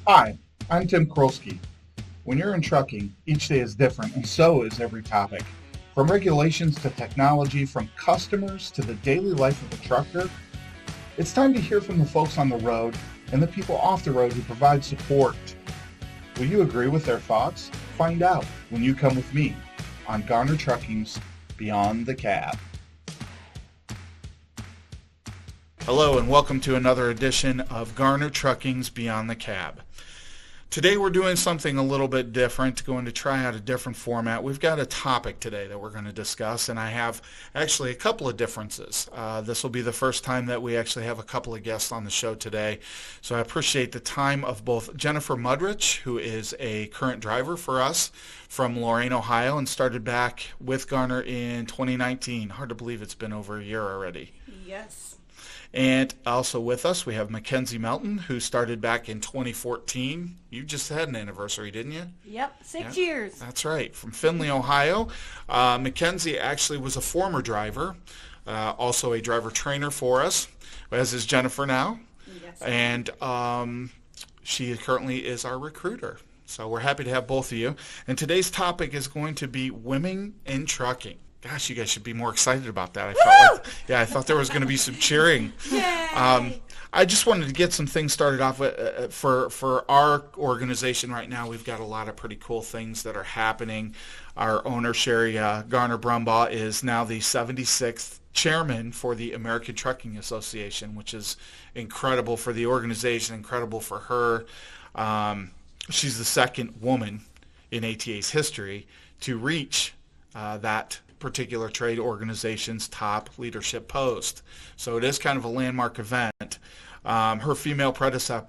Hi, I'm Tim Chrulski. When you're in trucking, each day is different, and so is every topic. From regulations to technology, from customers to the daily life of a trucker, it's time to hear from the folks on the road and the people off the road who provide support. Will you agree with their thoughts? Find out when you come with me on Garner Trucking's Beyond the Cab. Hello and welcome to another edition of Garner Trucking's Beyond the Cab. Today we're doing something a little bit different, going to try out a different format. We've got a topic today that we're going to discuss, and I have actually a couple of differences. This will be the first time that we actually have a couple of guests on the show today, so I appreciate the time of both Jennepher Mudrich, who is a current driver for us from Lorain, Ohio, and started back with Garner in 2019. Hard to believe it's been over a year already. Yes. And also with us, we have Mackenzie Melton, who started back in 2014. You just had an anniversary, didn't you? Yep, 6 years. That's right, from Findlay, Ohio. Mackenzie actually was a former driver, also a driver trainer for us, as is Jennepher now. Yes. And she currently is our recruiter. So we're happy to have both of you. And today's topic is going to be women in trucking. Gosh, you guys should be more excited about that. I thought there was going to be some cheering. Yay! I just wanted to get some things started off with, for our organization right now. We've got a lot of pretty cool things that are happening. Our owner, Sherry Garner Brumbaugh, is now the 76th chairman for the American Trucking Association, which is incredible for the organization, incredible for her. She's the second woman in ATA's history to reach that particular trade organization's top leadership post. So it is kind of a landmark event. Her female predecessor,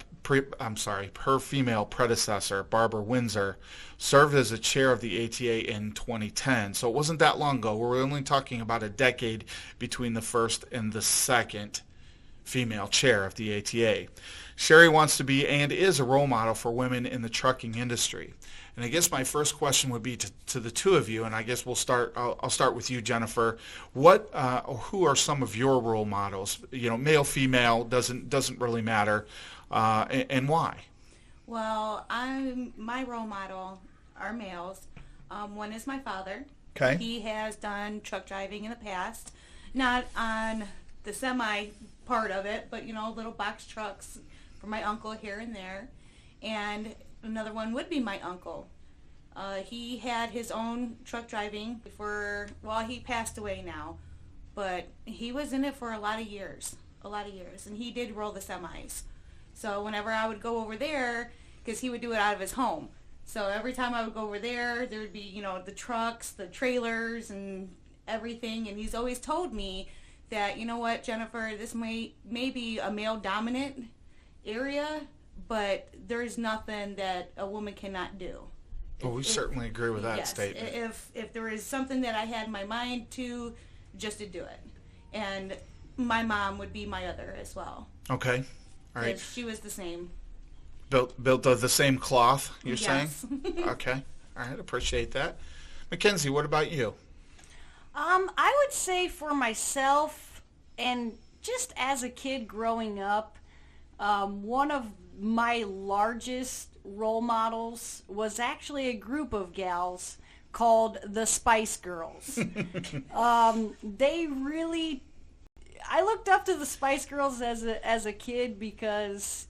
Barbara Windsor, served as a chair of the ATA in 2010. So it wasn't that long ago. We're only talking about a decade between the first and the second female chair of the ATA. Sherry wants to be and is a role model for women in the trucking industry. And I guess my first question would be to the two of you, and I guess I'll start with you, Jennepher. Who are some of your role models? You know, male, female, doesn't really matter, and why? Well, my role model are males. One is my father. Okay. He has done truck driving in the past, not on the semi part of it, but little box trucks for my uncle here and there. And another one would be my uncle. He had his own truck driving he passed away now, but he was in it for a lot of years, and he did roll the semis. So whenever I would go over there, because he would do it out of his home, so every time I would go over there, there would be, the trucks, the trailers, and everything, and he's always told me that, you know what, Jennepher, this may be a male-dominant area, but there's nothing that a woman cannot do. Well, we certainly agree with that statement. If there is something that I had in my mind just to do it. And my mom would be my other as well. Okay. All right. She was the same. Built of the same cloth, you're Yes. saying? Okay. All right. Appreciate that. Mackenzie, what about you? I would say for myself, and just as a kid growing up, one of my largest role models was actually a group of gals called the Spice Girls. I looked up to the Spice Girls as a kid because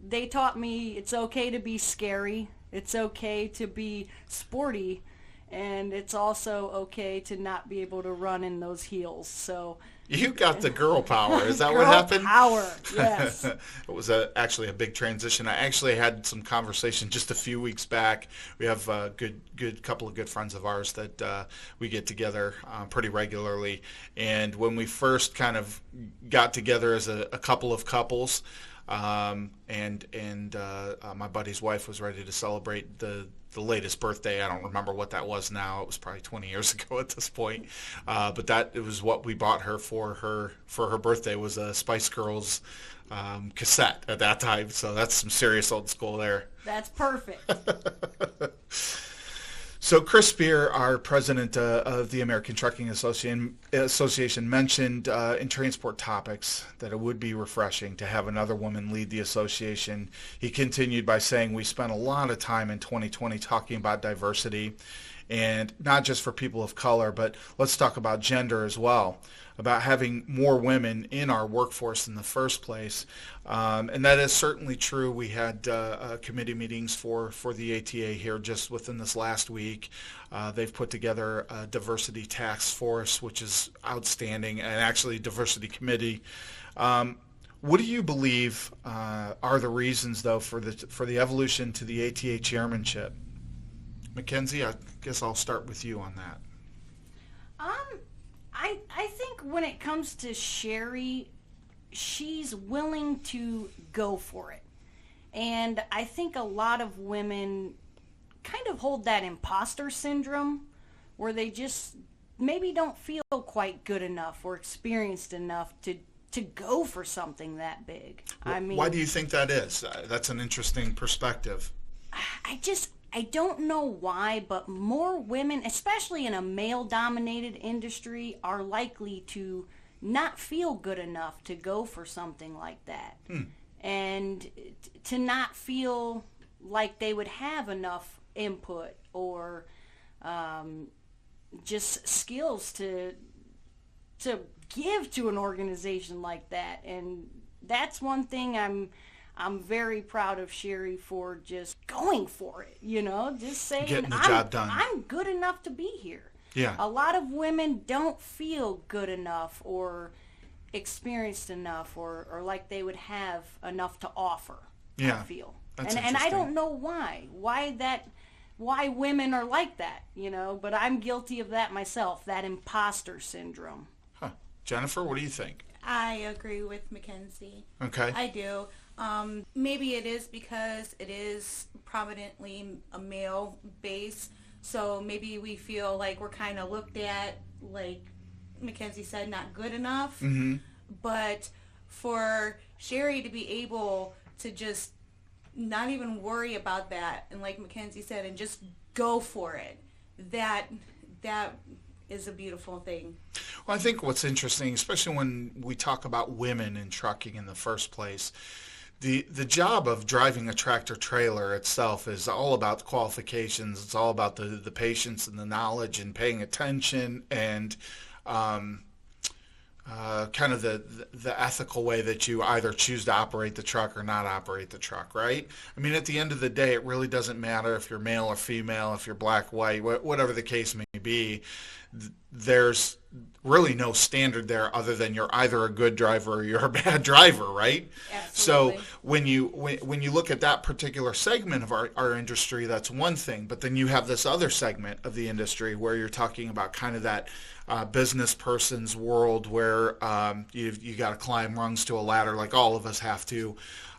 they taught me it's okay to be scary, it's okay to be sporty, and it's also okay to not be able to run in those heels. So you got the girl power. Is that what happened? Power, yes. It was actually a big transition. I actually had some conversation just a few weeks back. We have a good couple of good friends of ours that we get together pretty regularly. And when we first kind of got together as a couple of couples, and my buddy's wife was ready to celebrate the latest birthday. I don't remember what that was now. It was probably 20 years ago at this point. But it was what we bought her for her birthday, was a Spice Girls cassette at that time. So that's some serious old school there. That's perfect. So Chris Spear, our president of the American Trucking Association, mentioned in Transport Topics that it would be refreshing to have another woman lead the association. He continued by saying, we spent a lot of time in 2020 talking about diversity, and not just for people of color, but let's talk about gender as well, about having more women in our workforce in the first place. And that is certainly true. We had committee meetings for the ATA here just within this last week. They've put together a diversity task force, which is outstanding, and actually diversity committee. What do you believe are the reasons, though, for the evolution to the ATA chairmanship? Mackenzie, I guess I'll start with you on that. I think when it comes to Sherry, she's willing to go for it. And I think a lot of women kind of hold that imposter syndrome where they just maybe don't feel quite good enough or experienced enough to go for something that big. I mean, why do you think that is? That's an interesting perspective. I don't know why, but more women, especially in a male-dominated industry, are likely to not feel good enough to go for something like that. And to not feel like they would have enough input or just skills to give to an organization like that. And that's one thing I'm very proud of Sherry for just going for it, just saying, getting the job done. I'm good enough to be here. Yeah. A lot of women don't feel good enough or experienced enough or like they would have enough to offer, yeah. I feel. That's and I don't know why women are like that, but I'm guilty of that myself, that imposter syndrome. Huh. Jennepher, what do you think? I agree with Mackenzie. Okay. I do. Maybe it is because it is prominently a male base, so maybe we feel like we're kind of looked at, like Mackenzie said, not good enough. Mm-hmm. But for Sherry to be able to just not even worry about that, and like Mackenzie said, and just go for it, that is a beautiful thing. Well, I think what's interesting, especially when we talk about women in trucking in the first place, the job of driving a tractor trailer itself is all about qualifications. It's all about the patience and the knowledge and paying attention and kind of the ethical way that you either choose to operate the truck or not operate the truck, right? I mean, at the end of the day, it really doesn't matter if you're male or female, if you're black, white, whatever the case may be. There's really no standard there other than you're either a good driver or you're a bad driver, right? Absolutely. So when you look at that particular segment of our industry, that's one thing. But then you have this other segment of the industry where you're talking about kind of that business person's world where you got to climb rungs to a ladder like all of us have to.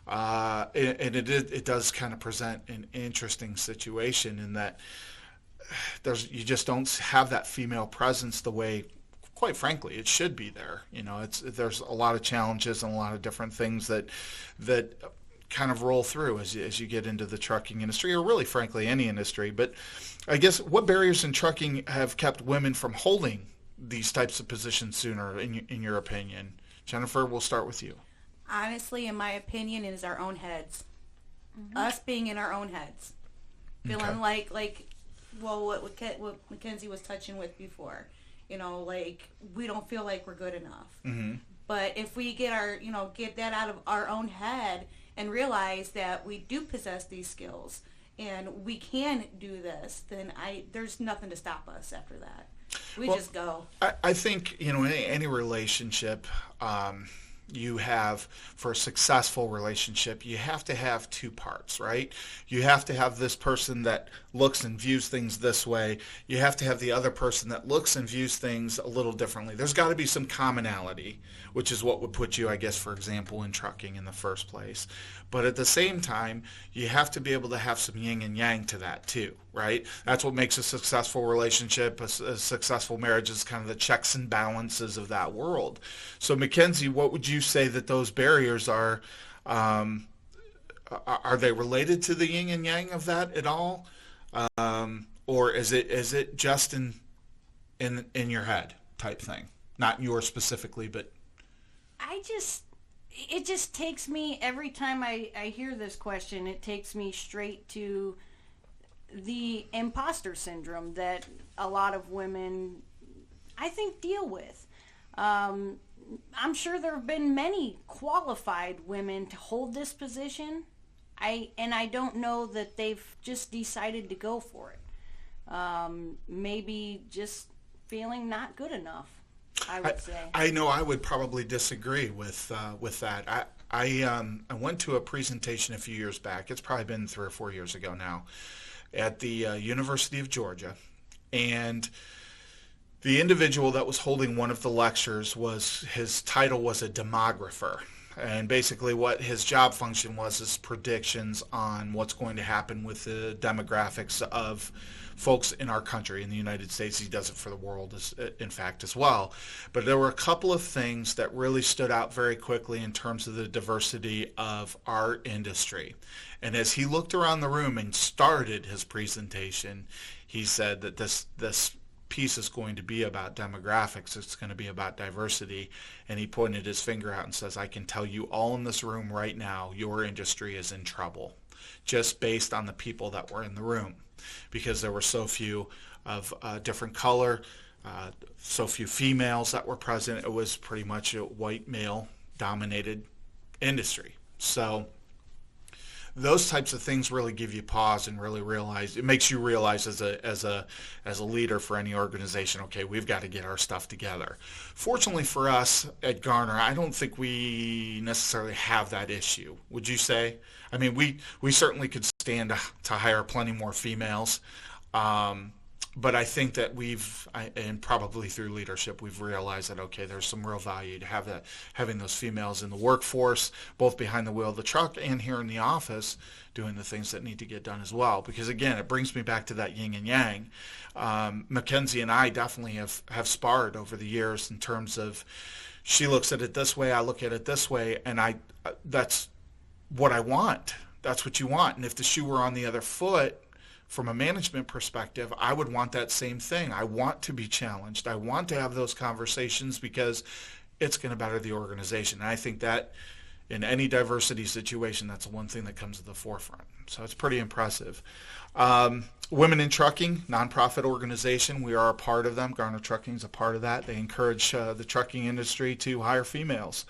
And it does kind of present an interesting situation in that you just don't have that female presence the way, quite frankly, it should be there. There's a lot of challenges and a lot of different things that kind of roll through as you get into the trucking industry, or really, frankly, any industry. But I guess what barriers in trucking have kept women from holding these types of positions sooner, in your opinion? Jennepher, we'll start with you. Honestly, in my opinion, it is our own heads. Mm-hmm. Us being in our own heads. Feeling like what Mackenzie was touching with before. Like we don't feel like we're good enough. Mm-hmm. But if we get get that out of our own head and realize that we do possess these skills and we can do this, then there's nothing to stop us after that. We just go. I think, in any relationship, you have, for a successful relationship, you have to have two parts, right? You have to have this person that looks and views things this way. You have to have the other person that looks and views things a little differently. There's got to be some commonality, which is what would put you, I guess, for example, in trucking in the first place. But at the same time, you have to be able to have some yin and yang to that too, right? That's what makes a successful relationship, a successful marriage, is kind of the checks and balances of that world. So Mackenzie, what would you say that those barriers are? Are they related to the yin and yang of that at all? or is it just in your head type thing? Not yours specifically, but it just takes me, every time I hear this question, it takes me straight to the imposter syndrome that a lot of women, I think, deal with. I'm sure there have been many qualified women to hold this position. I don't know that they've just decided to go for it. Maybe just feeling not good enough, I would say. I know I would probably disagree with that. I went to a presentation a few years back. It's probably been 3 or 4 years ago now, at the University of Georgia, and the individual that was holding one of the lectures his title was a demographer. And basically what his job function was is predictions on what's going to happen with the demographics of folks in our country, in the United States. He does it for the world, in fact, as well. But there were a couple of things that really stood out very quickly in terms of the diversity of our industry. And as he looked around the room and started his presentation, he said that this piece is going to be about demographics. It's going to be about diversity. And he pointed his finger out and says, I can tell you all in this room right now, your industry is in trouble, just based on the people that were in the room, because there were so few of different color, so few females that were present. It was pretty much a white male dominated industry. So those types of things really give you pause and really realize, it makes you realize as a leader for any organization, okay, we've got to get our stuff together. Fortunately for us at Garner, I don't think we necessarily have that issue. Would you say? I mean, we certainly could stand to hire plenty more females. But I think that and probably through leadership, we've realized that, okay, there's some real value to having those females in the workforce, both behind the wheel of the truck and here in the office, doing the things that need to get done as well. Because again, it brings me back to that yin and yang. Mackenzie and I definitely have sparred over the years in terms of, she looks at it this way, I look at it this way, and that's what I want. That's what you want. And if the shoe were on the other foot, from a management perspective, I would want that same thing. I want to be challenged. I want to have those conversations because it's going to better the organization. And I think that in any diversity situation, that's the one thing that comes to the forefront. So it's pretty impressive. Women in Trucking, nonprofit organization. We are a part of them. Garner Trucking is a part of that. They encourage the trucking industry to hire females.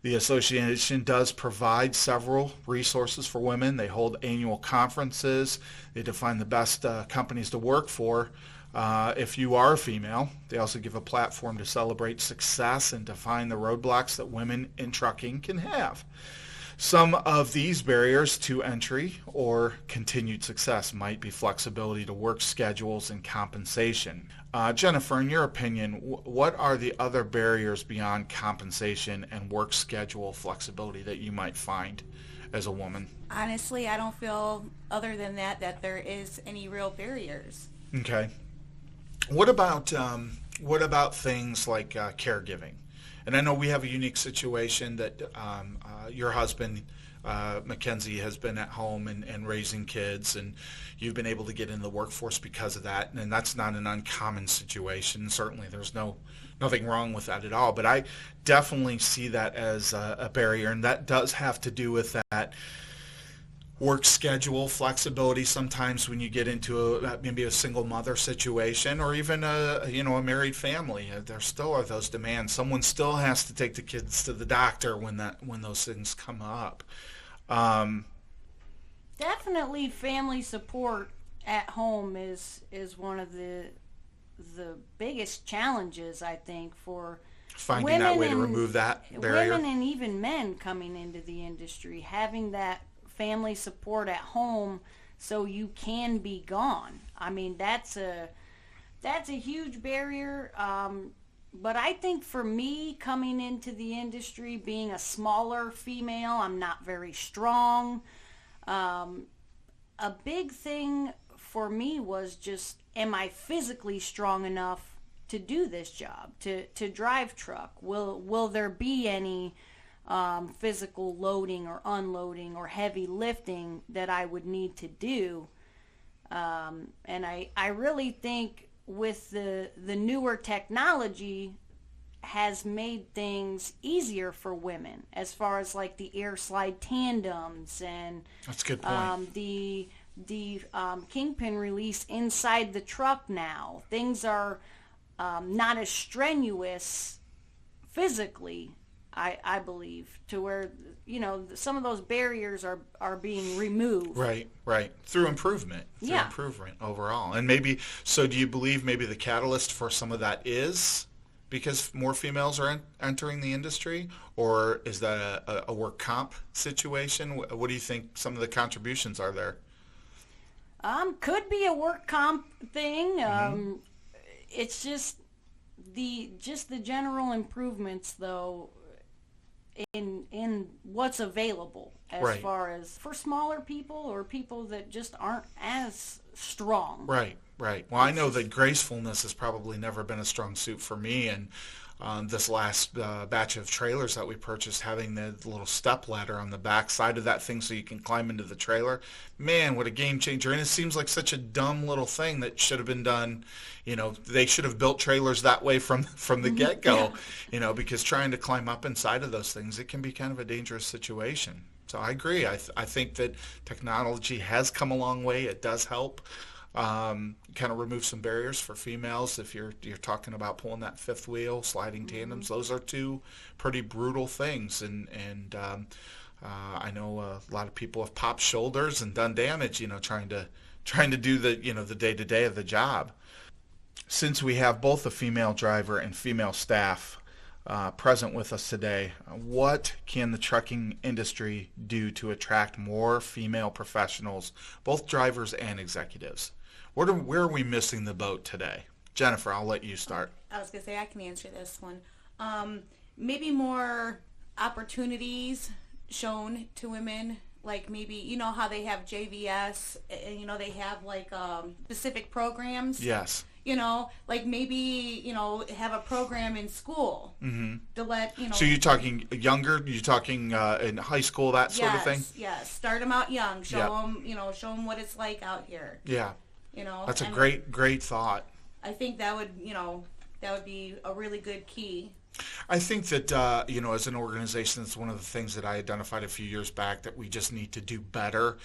The association does provide several resources for women. They hold annual conferences. They define the best companies to work for if you are a female. They also give a platform to celebrate success and define the roadblocks that women in trucking can have. Some of these barriers to entry or continued success might be flexibility to work schedules and compensation. Jennepher, in your opinion, what are the other barriers beyond compensation and work schedule flexibility that you might find as a woman? Honestly, I don't feel, other than that there is any real barriers. Okay. What about things like caregiving? And I know we have a unique situation that your husband, Mackenzie, has been at home and raising kids, and you've been able to get into the workforce because of that. And that's not an uncommon situation. Certainly there's nothing wrong with that at all. But I definitely see that as a barrier, and that does have to do with that work schedule flexibility. Sometimes when you get into maybe a single mother situation, or even a married family, there still are those demands. Someone still has to take the kids to the doctor when those things come up. Definitely family support at home is one of the biggest challenges, I think, for finding that way to remove that barrier. Women and even men coming into the industry, having that family support at home so you can be gone. I mean, that's a huge barrier. But I think for me, coming into the industry, being a smaller female, I'm not very strong. A big thing for me was just, am I physically strong enough to do this job, to drive truck? Will there be any physical loading or unloading or heavy lifting that I would need to do? And I really think with the newer technology has made things easier for women as far as like the air slide tandems and that's a good point. The Kingpin release inside the truck now. Things are not as strenuous physically, I believe, to where, you know, some of those barriers are being removed. Right. Through improvement. Improvement overall. And maybe, so do you believe maybe the catalyst for some of that is because more females are entering the industry, or is that a work comp situation? What do you think some of the contributions are there? Could be a work comp thing. It's just the general improvements, though, in what's available as far as for smaller people or people that just aren't as strong. Right. Well, I know that gracefulness has probably never been a strong suit for me, and this last batch of trailers that we purchased, having the little step ladder on the back side of that thing so you can climb into the trailer, man, what a game changer. And it seems like such a dumb little thing that should have been done. You know, they should have built trailers that way from the get-go, you know, because trying to climb up inside of those things, it can be kind of a dangerous situation. So I agree. I think that technology has come a long way. It does help. Kind of remove some barriers for females. If you're talking about pulling that fifth wheel, sliding tandems, those are two pretty brutal things, and I know a lot of people have popped shoulders and done damage, you know, trying to do the day-to-day of the job. Since we have both a female driver and female staff present with us today, what can the trucking industry do to attract more female professionals, both drivers and executives? Where are we missing the boat today? Jennepher, I'll let you start. I was going to say I can answer this one. Maybe more opportunities shown to women, like maybe, you know how they have JVS, and, you know, they have like specific programs. Yes. You know, like maybe, you know, have a program in school to let, you know. So you're talking younger? You're talking in high school, that sort of thing? Yes. Start them out young. Show them what it's like out here. Yeah. You know. That's a great thought. I think that would be a really good key. I think that, you know, as an organization, it's one of the things that I identified a few years back that we just need to do better.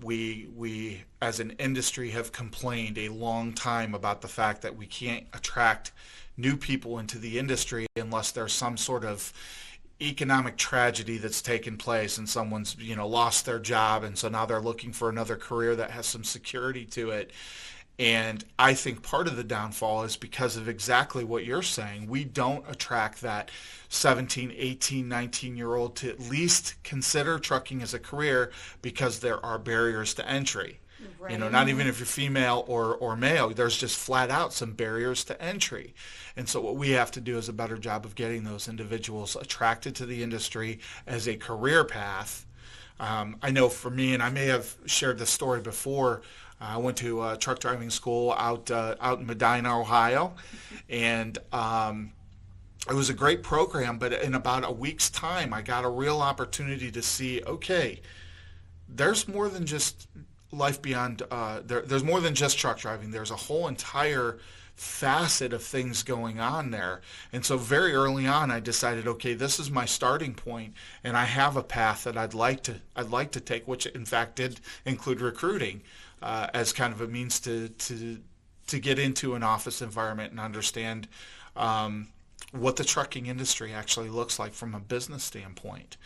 We as an industry have complained a long time about the fact that we can't attract new people into the industry unless there's some sort of economic tragedy that's taken place and someone's, you know, lost their job, and so now they're looking for another career that has some security to it. And I think part of the downfall is because of exactly what you're saying. We don't attract that 17, 18, 19-year-old to at least consider trucking as a career because there are barriers to entry. Right. You know, not even if you're female or male, there's just flat out some barriers to entry. And so what we have to do is a better job of getting those individuals attracted to the industry as a career path. I know for me, and I may have shared this story before, I went to truck driving school out in Medina, Ohio, and it was a great program, but in about a week's time, I got a real opportunity to see, okay, there's more than just life beyond, there's more than just truck driving. There's a whole entire facet of things going on there. And so very early on, I decided, okay, this is my starting point, and I have a path that I'd like to take, which in fact did include recruiting as kind of a means to get into an office environment and understand what the trucking industry actually looks like from a business standpoint.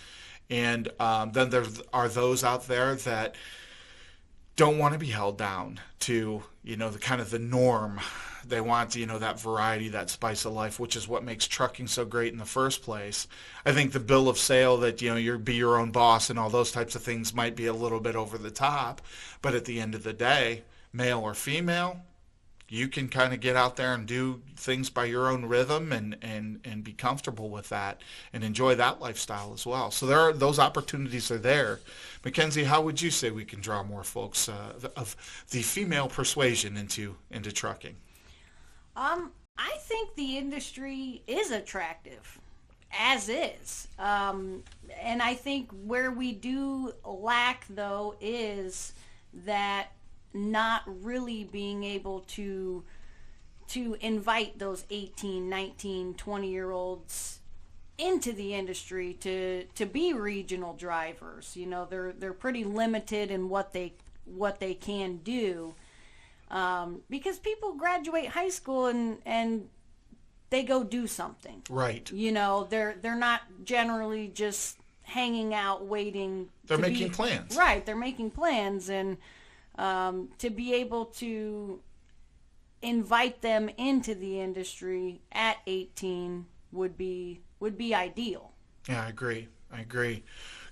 And then there are those out there that don't want to be held down to, you know, the kind of the norm. They want, you know, that variety, that spice of life, which is what makes trucking so great in the first place. I think the bill of sale that, you know, you're be your own boss and all those types of things might be a little bit over the top, but at the end of the day, male or female, you can kind of get out there and do things by your own rhythm and be comfortable with that and enjoy that lifestyle as well. So those opportunities are there. Mackenzie, how would you say we can draw more folks of the female persuasion into trucking? I think the industry is attractive, as is. And I think where we do lack, though, is that not really being able to invite those 18, 19, 20-year-olds into the industry to be regional drivers. You know, they're pretty limited in what they can do, because people graduate high school and they go do something. Right. You know, they're not generally just hanging out waiting. They're making plans. Right. They're making plans, and to be able to invite them into the industry at 18 would be ideal. Yeah, I agree.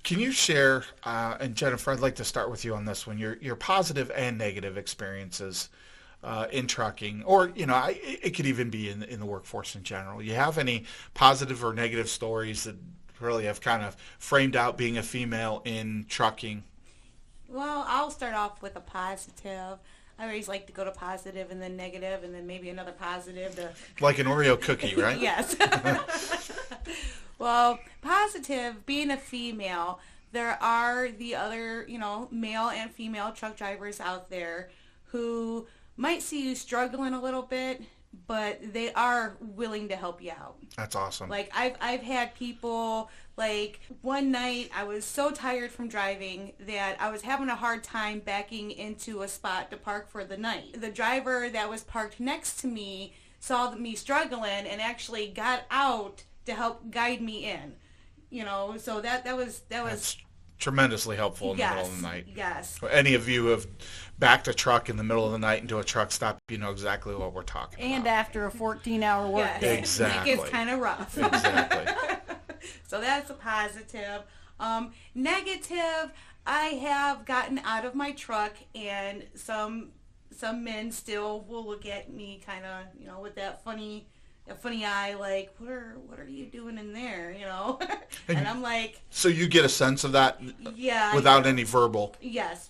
Can you share, and Jennepher, I'd like to start with you on this one, your positive and negative experiences in trucking, or, you know, it could even be in the workforce in general. You have any positive or negative stories that really have kind of framed out being a female in trucking? Well, I'll start off with a positive. I always like to go to positive and then negative and then maybe another positive to... Like an Oreo cookie, right? Yes. Well, positive, being a female, there are the other, you know, male and female truck drivers out there who might see you struggling a little bit, but they are willing to help you out. That's awesome. Like, I've had people, like, one night I was so tired from driving that I was having a hard time backing into a spot to park for the night. The driver that was parked next to me saw me struggling and actually got out to help guide me in. You know, so that was That's tremendously helpful in the middle of the night. Yes. Any of you who have backed a truck in the middle of the night into a truck stop, you know exactly what we're talking about. And after a 14-hour work day. Exactly. It gets kind of rough. Exactly. So that's a positive. Negative, I have gotten out of my truck, and some men still will look at me kind of, you know, with that funny eye, like, what are you doing in there, you know? And I'm like... So you get a sense of that? Yeah. Without any verbal? Yes,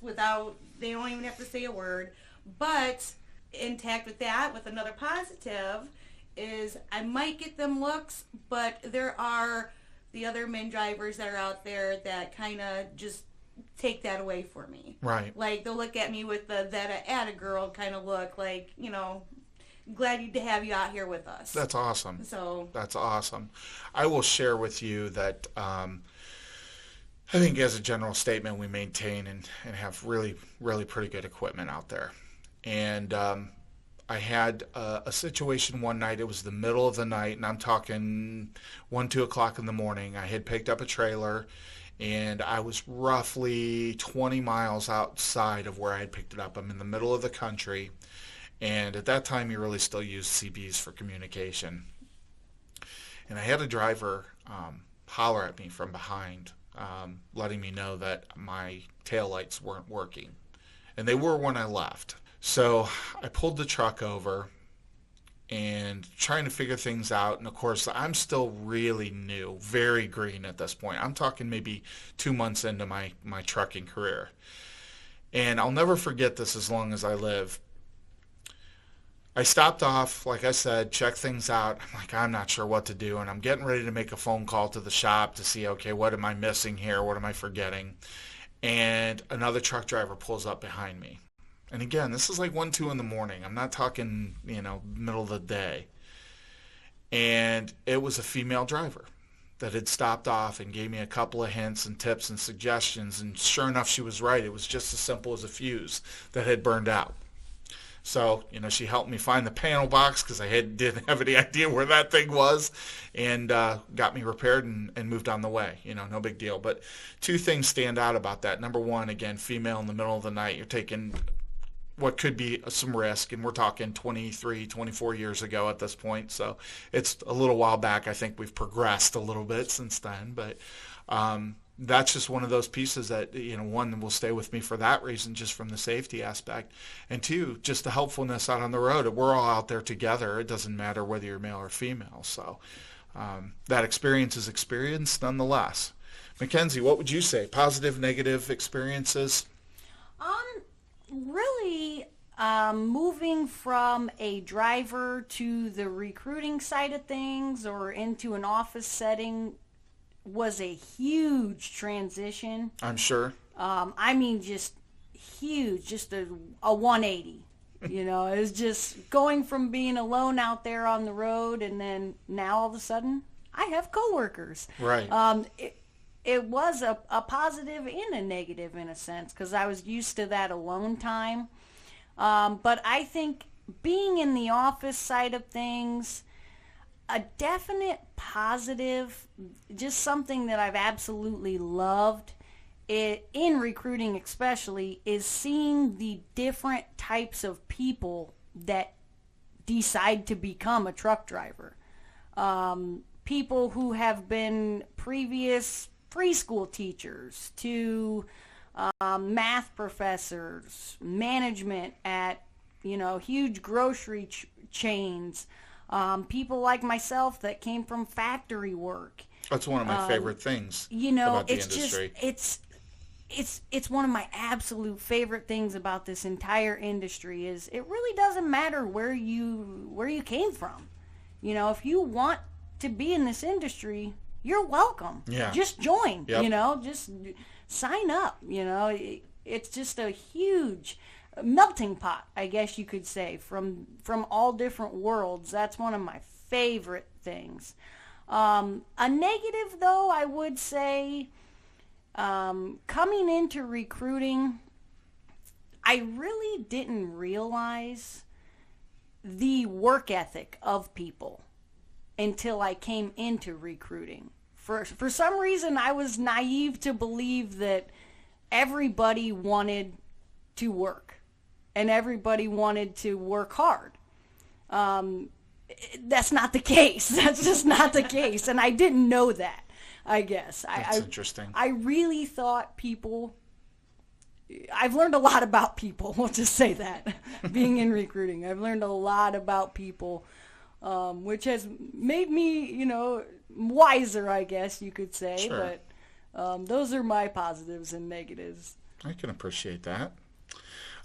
they don't even have to say a word. But intact with that, with another positive, is I might get them looks, but there are the other men drivers that are out there that kind of just take that away for me. Right. Like, they'll look at me with that atta girl kind of look, like, you know, glad to have you out here with us. That's awesome. So that's awesome. I will share with you that I think as a general statement, we maintain and have really, really pretty good equipment out there. And I had a situation one night. It was the middle of the night, and I'm talking 1, 2 o'clock in the morning. I had picked up a trailer, and I was roughly 20 miles outside of where I had picked it up. I'm in the middle of the country. And at that time, you really still used CBs for communication. And I had a driver holler at me from behind, letting me know that my taillights weren't working. And they were when I left. So I pulled the truck over and trying to figure things out. And, of course, I'm still really new, very green at this point. I'm talking maybe 2 months into my trucking career. And I'll never forget this as long as I live. I stopped off, like I said, checked things out. I'm like, I'm not sure what to do, and I'm getting ready to make a phone call to the shop to see, okay, what am I missing here? What am I forgetting? And another truck driver pulls up behind me. And again, this is like 1, 2 in the morning. I'm not talking, you know, middle of the day. And it was a female driver that had stopped off and gave me a couple of hints and tips and suggestions. And sure enough, she was right. It was just as simple as a fuse that had burned out. So, you know, she helped me find the panel box because I didn't have any idea where that thing was, and got me repaired and moved on the way. You know, no big deal. But 2 things stand out about that. Number one, again, female in the middle of the night. You're taking what could be some risk, and we're talking 23, 24 years ago at this point. So it's a little while back. I think we've progressed a little bit since then. But that's just one of those pieces that, you know, one, will stay with me for that reason, just from the safety aspect. And 2, just the helpfulness out on the road. We're all out there together. It doesn't matter whether you're male or female. So that experience is experience nonetheless. Mackenzie, what would you say? Positive, negative experiences? Really, moving from a driver to the recruiting side of things or into an office setting was a huge transition. I'm sure. I mean, just huge, just a 180. You know, it was just going from being alone out there on the road, and then now all of a sudden I have coworkers. Right. It was a positive and a negative in a sense, because I was used to that alone time. But I think being in the office side of things, a definite positive, just something that I've absolutely loved, in recruiting especially, is seeing the different types of people that decide to become a truck driver. People who have been previous preschool teachers to math professors, management at, huge grocery chains, people like myself that came from factory work. That's one of my favorite things about the industry. It's one of my absolute favorite things about this entire industry is it really doesn't matter where you came from. If you want to be in this industry, you're welcome. Yeah. Just join. Yep. Just sign up. It's just a huge melting pot, I guess you could say, from all different worlds. That's one of my favorite things. A negative, though, I would say, coming into recruiting, I really didn't realize the work ethic of people until I came into recruiting. For some reason, I was naive to believe that everybody wanted to work and everybody wanted to work hard. That's not the case. That's just not the case. And I didn't know that, I guess. That's interesting. I really thought I've learned a lot about people. We'll just say that. Being in recruiting, I've learned a lot about people, which has made me, wiser, I guess you could say. Sure. But those are my positives and negatives. I can appreciate that.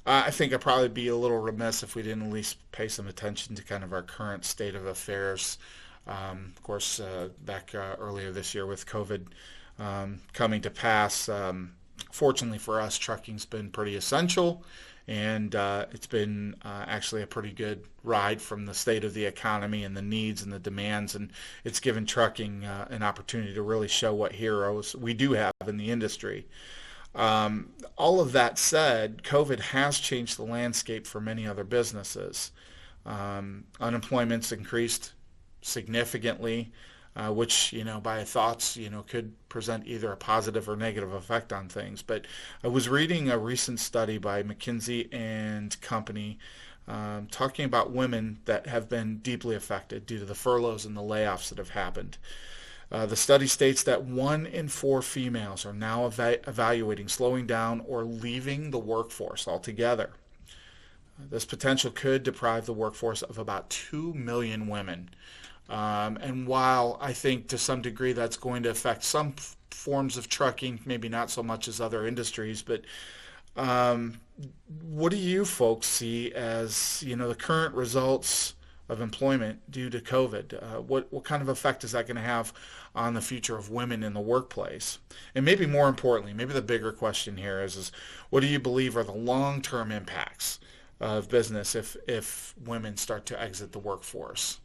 I think I'd probably be a little remiss if we didn't at least pay some attention to kind of our current state of affairs. Of course, back earlier this year with COVID coming to pass, fortunately for us, trucking's been pretty essential, and it's been actually a pretty good ride from the state of the economy and the needs and the demands, and it's given trucking an opportunity to really show what heroes we do have in the industry. All of that said, COVID has changed the landscape for many other businesses. Unemployment's increased significantly, which, by thoughts, could present either a positive or negative effect on things. But I was reading a recent study by McKinsey and Company talking about women that have been deeply affected due to the furloughs and the layoffs that have happened. The study states that 1 in 4 females are now evaluating slowing down or leaving the workforce altogether. This potential could deprive the workforce of about 2 million women. And while I think to some degree that's going to affect some forms of trucking, maybe not so much as other industries, but what do you folks see as, the current results of employment due to COVID? What kind of effect is that going to have on the future of women in the workplace? And maybe more importantly, maybe the bigger question here is what do you believe are the long-term impacts of business if women start to exit the workforce?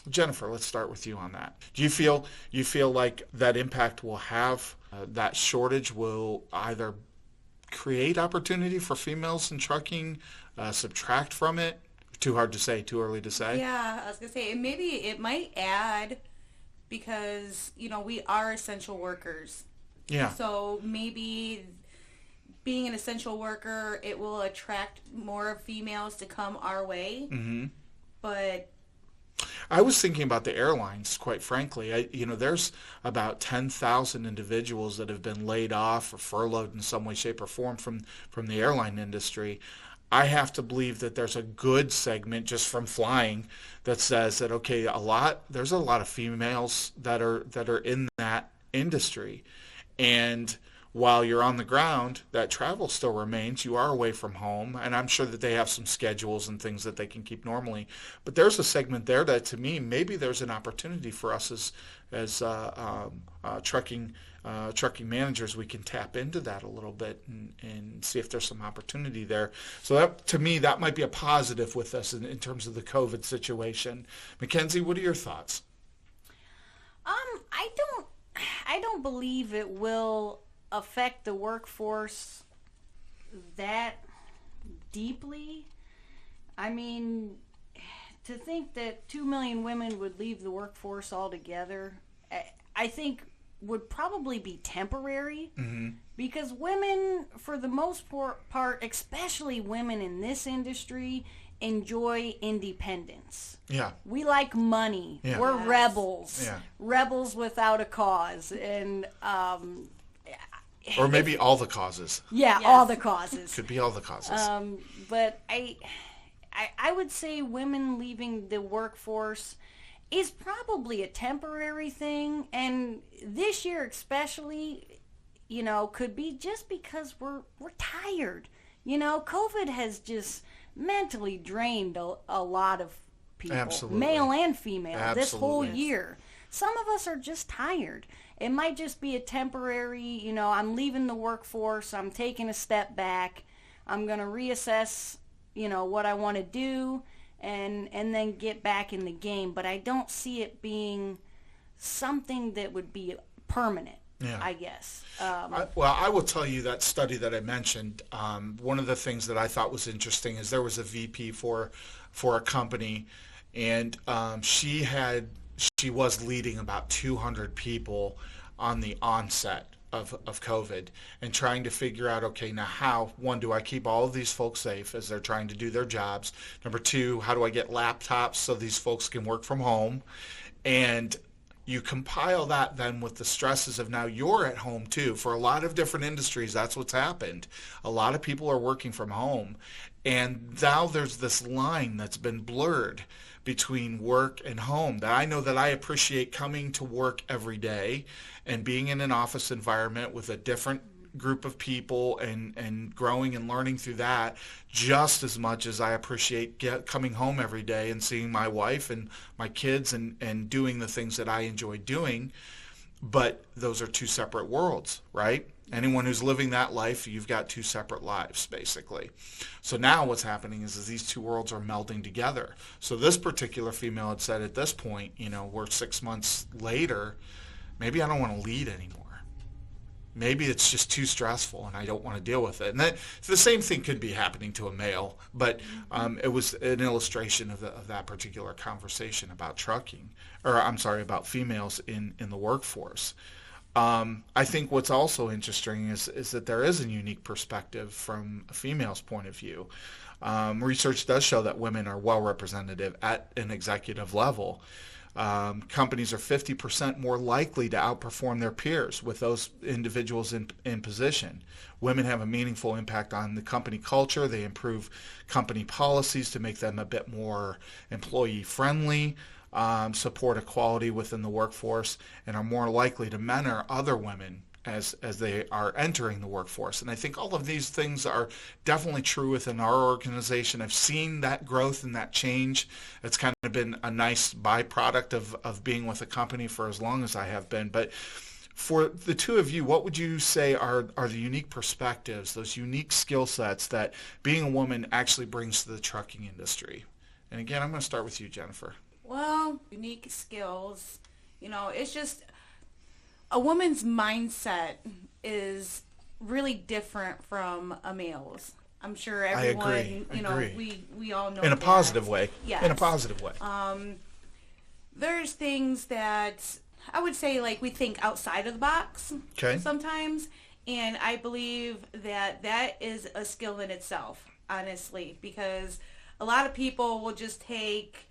Jennepher, let's start with you on that. Do you feel like that impact will have, that shortage will either create opportunity for females in trucking, subtract from it? Too hard to say, too early to say? Yeah, I was going to say, maybe it might add because, we are essential workers. Yeah. So maybe being an essential worker, it will attract more females to come our way. Mm-hmm. But I was thinking about the airlines, quite frankly. There's about 10,000 individuals that have been laid off or furloughed in some way, shape, or form from the airline industry. I have to believe that there's a good segment just from flying that says that, okay, there's a lot of females that are in that industry. And while you're on the ground, that travel still remains. You are away from home, and I'm sure that they have some schedules and things that they can keep normally. But there's a segment there that, to me, maybe there's an opportunity for us as trucking managers. We can tap into that a little bit and see if there's some opportunity there. So that, to me, that might be a positive with us in terms of the COVID situation. Mackenzie, what are your thoughts? I don't believe it will affect the workforce that deeply. I mean, to think that 2 million women would leave the workforce altogether, I think would probably be temporary, because women, for the most part, especially women in this industry, enjoy independence. Yeah. We like money. Yeah. We're Yes. rebels. Yeah. Rebels without a cause. And Or maybe all the causes. yeah, Yes. all the causes. Could be all the causes. But I would say women leaving the workforce is probably a temporary thing, and this year especially, could be just because we're tired. COVID has just mentally drained a lot of people, Absolutely. male and female, this whole Absolutely. year. Some of us are just tired. It might just be a temporary, I'm leaving the workforce, I'm taking a step back, I'm going to reassess, what I want to do, and then get back in the game. But I don't see it being something that would be permanent. Yeah. I guess. Well, I will tell you that study that I mentioned. One of the things that I thought was interesting is there was a VP for a company, and she was leading about 200 people on the onset of COVID, and trying to figure out, okay, now how, one, do I keep all of these folks safe as they're trying to do their jobs? Number two, how do I get laptops so these folks can work from home? And you compile that then with the stresses of now you're at home too. For a lot of different industries, that's what's happened. A lot of people are working from home. And now there's this line that's been blurred between work and home, that I know that I appreciate coming to work every day and being in an office environment with a different group of people and growing and learning through that just as much as I appreciate coming home every day and seeing my wife and my kids and doing the things that I enjoy doing. But those are two separate worlds, right? Anyone who's living that life, you've got two separate lives, basically. So now what's happening is these two worlds are melding together. So this particular female had said at this point, we're 6 months later, maybe I don't want to lead anymore. Maybe it's just too stressful and I don't want to deal with it. And the same thing could be happening to a male, but it was an illustration of that particular conversation about about females in the workforce. I think what's also interesting is that there is a unique perspective from a female's point of view. Research does show that women are well representative at an executive level. Companies are 50% more likely to outperform their peers with those individuals in position. Women have a meaningful impact on the company culture. They improve company policies to make them a bit more employee-friendly, support equality within the workforce, and are more likely to mentor other women as they are entering the workforce. And I think all of these things are definitely true within our organization. I've seen that growth and that change. It's kind of been a nice byproduct of being with a company for as long as I have been. But for the two of you, what would you say are the unique perspectives, those unique skill sets that being a woman actually brings to the trucking industry? And again, I'm going to start with you, Jennepher. Well, unique skills, it's just a woman's mindset is really different from a male's. I'm sure everyone, I agree. we all know In a that. positive way. Yes. In a positive way. There's things that I would say, like, we think outside of the box sometimes, and I believe that is a skill in itself, honestly, because a lot of people will just take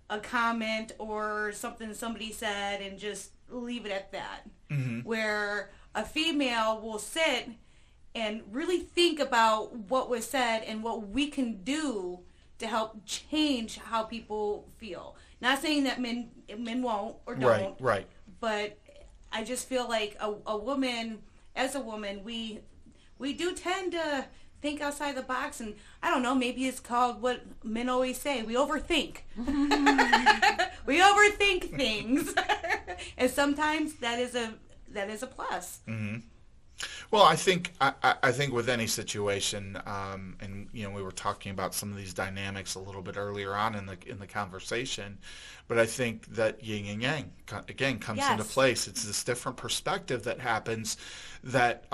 a comment or something somebody said and just leave it at that. Mm-hmm. Where a female will sit and really think about what was said and what we can do to help change how people feel. Not saying that men won't or don't. Right. But I just feel like a woman as a woman, we do tend to think outside the box, and I don't know, maybe it's called what men always say, we overthink. We overthink things. And sometimes that is a plus. Mm-hmm. Well, I think with any situation, and we were talking about some of these dynamics a little bit earlier on in the conversation, but I think that yin and yang again comes into place. It's this different perspective that happens that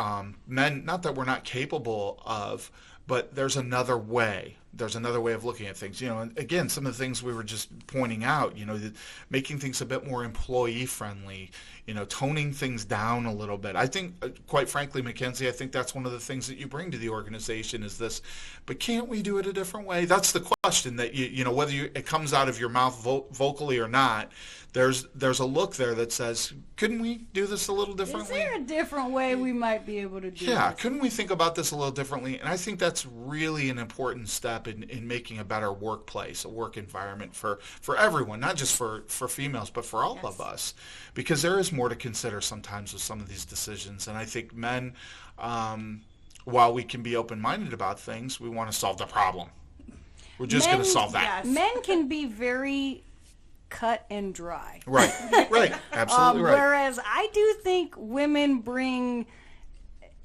men, not that we're not capable of, but there's another way. There's another way of looking at things. And again, some of the things we were just pointing out, making things a bit more employee friendly, toning things down a little bit. I think, quite frankly, Mackenzie, I think that's one of the things that you bring to the organization is this, but can't we do it a different way? That's the question that, whether it comes out of your mouth vocally or not, there's a look there that says, couldn't we do this a little differently? Is there a different way we might be able to do this? Yeah, couldn't we think about this a little differently? And I think that's really an important step in making a better workplace, a work environment for everyone, not just for females, but for all of us. Because there is more to consider sometimes with some of these decisions. And I think men, while we can be open-minded about things, we want to solve the problem. We're just going to solve that. Yes. Men can be very cut and dry. Right, absolutely right. Whereas I do think women bring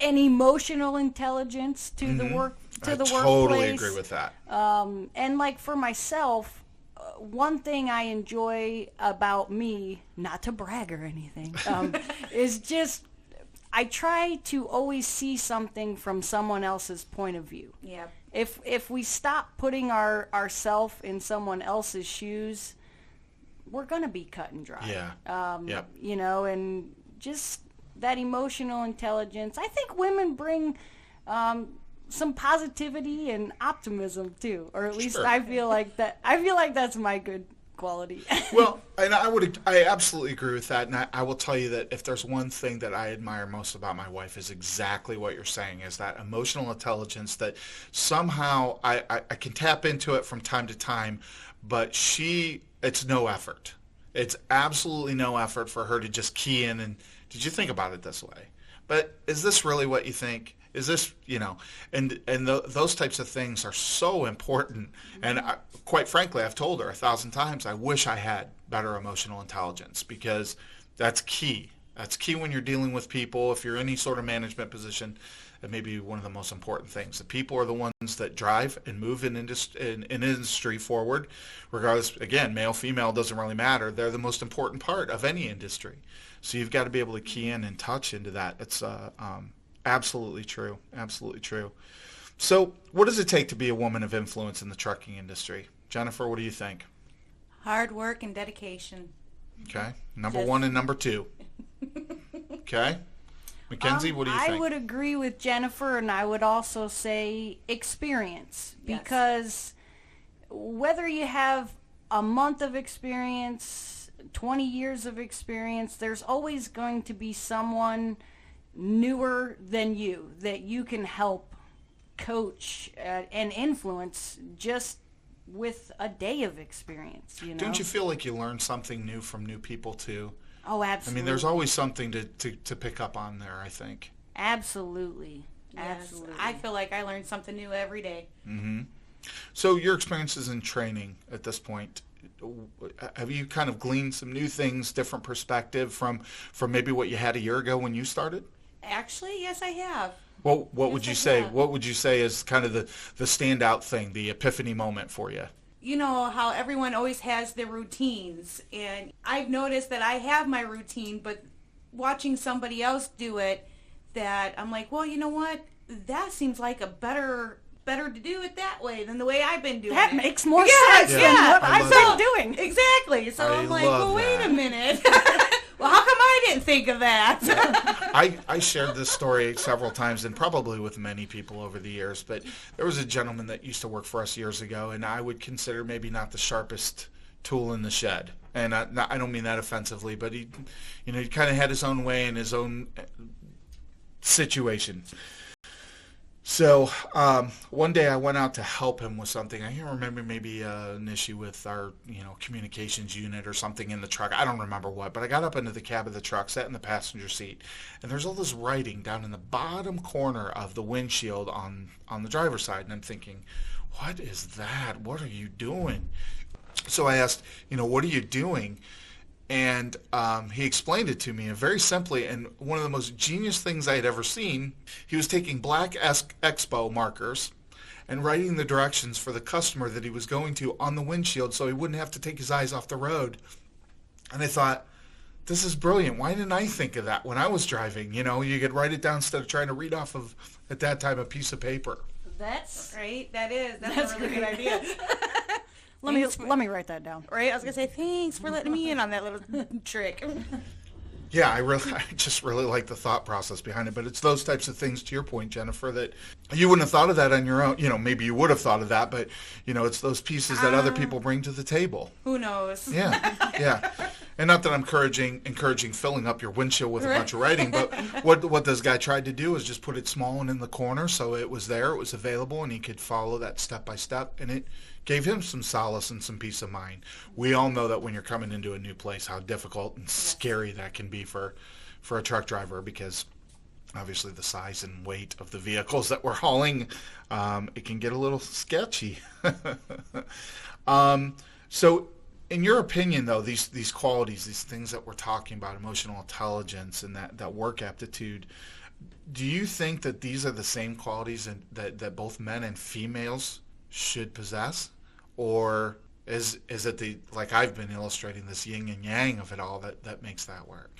an emotional intelligence to the work to the workplace. I totally agree with that. And like for myself, one thing I enjoy about me, not to brag or anything, is just I try to always see something from someone else's point of view. Yeah. If we stop putting ourself in someone else's shoes, we're going to be cut and dry. Yeah. And just that emotional intelligence. I think women bring some positivity and optimism too, or at least I feel like that. I feel like that's my good quality. Well, and I absolutely agree with that. And I will tell you that if there's one thing that I admire most about my wife is exactly what you're saying, is that emotional intelligence that somehow I can tap into it from time to time, but it's no effort. It's absolutely no effort for her to just key in and, did you think about it this way? But is this really what you think? Is this, and those types of things are so important. And quite frankly, I've told her 1,000 times, I wish I had better emotional intelligence, because that's key. That's key when you're dealing with people. If you're in any sort of management position, that may be one of the most important things. The people are the ones that drive and move an industry forward, regardless, again, male, female, doesn't really matter. They're the most important part of any industry. So you've got to be able to key in and touch into that. It's absolutely true. Absolutely true. So what does it take to be a woman of influence in the trucking industry? Jennepher, what do you think? Hard work and dedication. Okay. Number one and number two. Okay. Mackenzie, what do you think? I would agree with Jennepher, and I would also say experience. Because whether you have a month of experience, 20 years of experience, there's always going to be someone newer than you that you can help coach and influence just with a day of experience. Don't you feel like you learn something new from new people too? Oh, absolutely. I mean, there's always something to pick up on there, I think. Absolutely. Yes. Absolutely. I feel like I learn something new every day. Mm-hmm. So your experiences in training at this point, have you kind of gleaned some new things, different perspective from maybe what you had a year ago when you started? Actually, yes, I have. Well, what would you say? What would you say is kind of the standout thing, the epiphany moment for you? You know how everyone always has their routines, and I've noticed that I have my routine, but watching somebody else do it, that I'm like, well, you know what? That seems like a better to do it that way than the way I've been doing it. That makes more sense than what I've been doing. Exactly. So I'm like, well, wait a minute. Well, how come I didn't think of that? I shared this story several times, and probably with many people over the years, but there was a gentleman that used to work for us years ago, and I would consider maybe not the sharpest tool in the shed. And I don't mean that offensively, but he kind of had his own way and his own situation. So one day I went out to help him with something. I can't remember, maybe an issue with our, communications unit or something in the truck. I don't remember what, but I got up into the cab of the truck, sat in the passenger seat, and there's all this writing down in the bottom corner of the windshield on the driver's side, and I'm thinking, what is that? What are you doing? So I asked, what are you doing? And he explained it to me very simply, and one of the most genius things I had ever seen. He was taking black Expo markers and writing the directions for the customer that he was going to on the windshield so he wouldn't have to take his eyes off the road. And I thought, this is brilliant. Why didn't I think of that when I was driving? You could write it down instead of trying to read off of, at that time, a piece of paper. That's right. That's a really good idea. Let me write that down. Right? I was going to say, thanks for letting me in on that little trick. Yeah, I just really like the thought process behind it. But it's those types of things, to your point, Jennepher, that you wouldn't have thought of that on your own. Maybe you would have thought of that, but, it's those pieces that other people bring to the table. Who knows? Yeah. And not that I'm encouraging filling up your windshield with a bunch of writing, but what this guy tried to do was just put it small and in the corner so it was there, it was available, and he could follow that step by step, and it gave him some solace and some peace of mind. We all know that when you're coming into a new place, how difficult and scary that can be for a truck driver, because obviously the size and weight of the vehicles that we're hauling, it can get a little sketchy. So in your opinion, though, these qualities, these things that we're talking about, emotional intelligence and that work aptitude, do you think that these are the same qualities that both men and females should possess? Or is it like I've been illustrating, this yin and yang of it all that makes that work?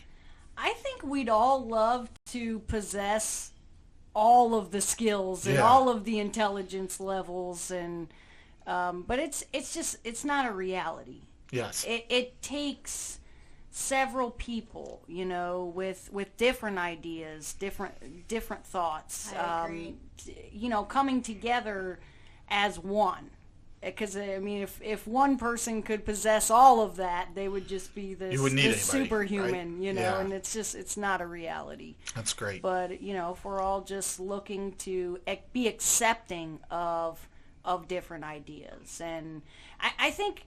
I think we'd all love to possess all of the skills and all of the intelligence levels, and but it's not a reality. Yes. It takes several people, with different ideas, different thoughts, I agree. Coming together as one. Because, if one person could possess all of that, they would just be this superhuman, right? And it's not a reality. That's great. But, if we're all just looking to be accepting of different ideas. And I think,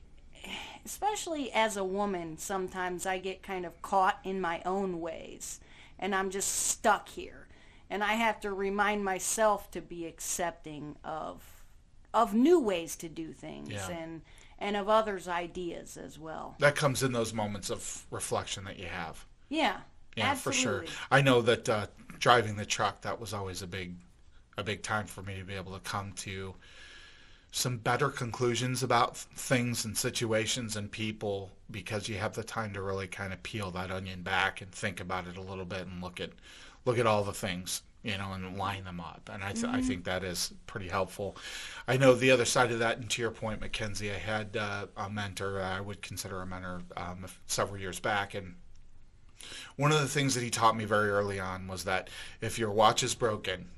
especially as a woman, sometimes I get kind of caught in my own ways, and I'm just stuck here. And I have to remind myself to be accepting of new ways to do things, and of others' ideas as well. That comes in those moments of reflection that you have. Yeah, for sure. I know that driving the truck, that was always a big time for me to be able to come to some better conclusions about things and situations and people, because you have the time to really kind of peel that onion back and think about it a little bit and look at all the things, and line them up. And I think that is pretty helpful. I know the other side of that, and to your point, Mackenzie, I had a mentor, I would consider a mentor, several years back, and one of the things that he taught me very early on was that if your watch is broken,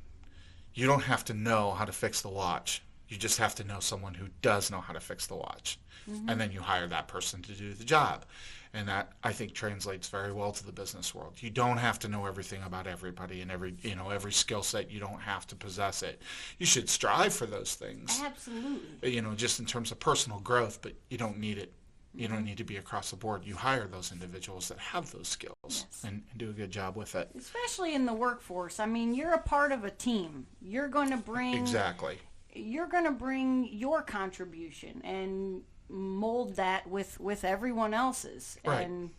you don't have to know how to fix the watch. You just have to know someone who does know how to fix the watch. And then you hire that person to do the job. And that, I think, translates very well to the business world. You don't have to know everything about everybody and every skill set. You don't have to possess it. You should strive for those things. Absolutely. Just in terms of personal growth, but you don't need it. You don't need to be across the board. You hire those individuals that have those skills and do a good job with it. Especially in the workforce. You're a part of a team. You're going to bring... Exactly. You're going to bring your contribution and mold that with everyone else's. Right. And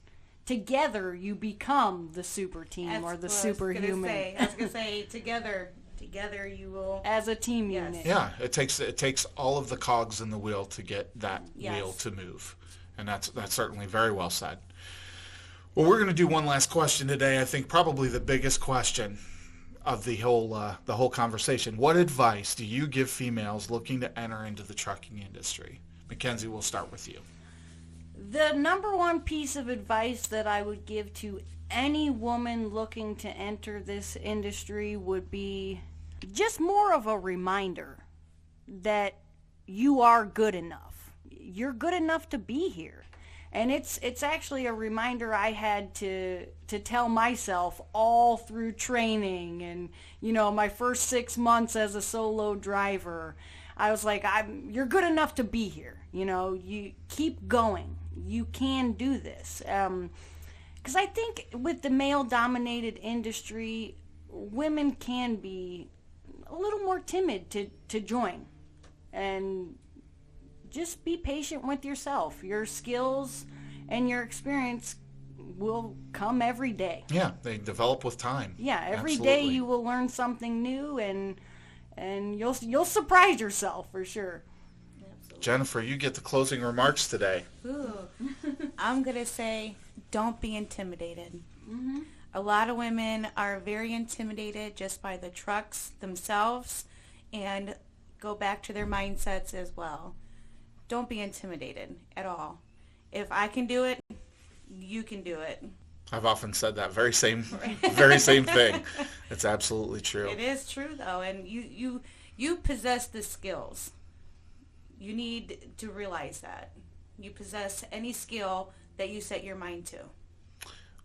together you become the super team or the superhuman. I was going to say, together you will... As a team unit. Yeah, it takes all of the cogs in the wheel to get that wheel to move. And that's certainly very well said. Well, we're going to do one last question today. I think probably the biggest question of the whole conversation. What advice do you give females looking to enter into the trucking industry? Mackenzie, we'll start with you. The number one piece of advice that I would give to any woman looking to enter this industry would be just more of a reminder that you are good enough. You're good enough to be here. And it's actually a reminder I had to tell myself all through training and, my first 6 months as a solo driver. I was like, you're good enough to be here. You keep going. You can do this. Because I think with the male-dominated industry, women can be a little more timid to join. And just be patient with yourself. Your skills and your experience will come every day. Yeah, they develop with time. Yeah, every Absolutely. day you will learn something new, and you'll surprise yourself for sure. Jennepher, you get the closing remarks today. Ooh. I'm going to say, don't be intimidated. Mm-hmm. A lot of women are very intimidated just by the trucks themselves, and go back to their mindsets as well. Don't be intimidated at all. If I can do it, you can do it. I've often said that very same thing. It's absolutely true. It is true, though, and you possess the skills. You need to realize that. You possess any skill that you set your mind to.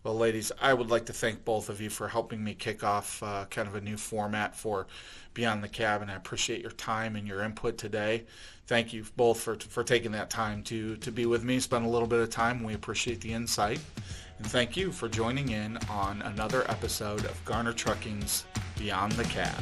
Well, ladies, I would like to thank both of you for helping me kick off kind of a new format for Beyond the Cab, and I appreciate your time and your input today. Thank you both for taking that time to be with me, spend a little bit of time. We appreciate the insight. And thank you for joining in on another episode of Garner Trucking's Beyond the Cab.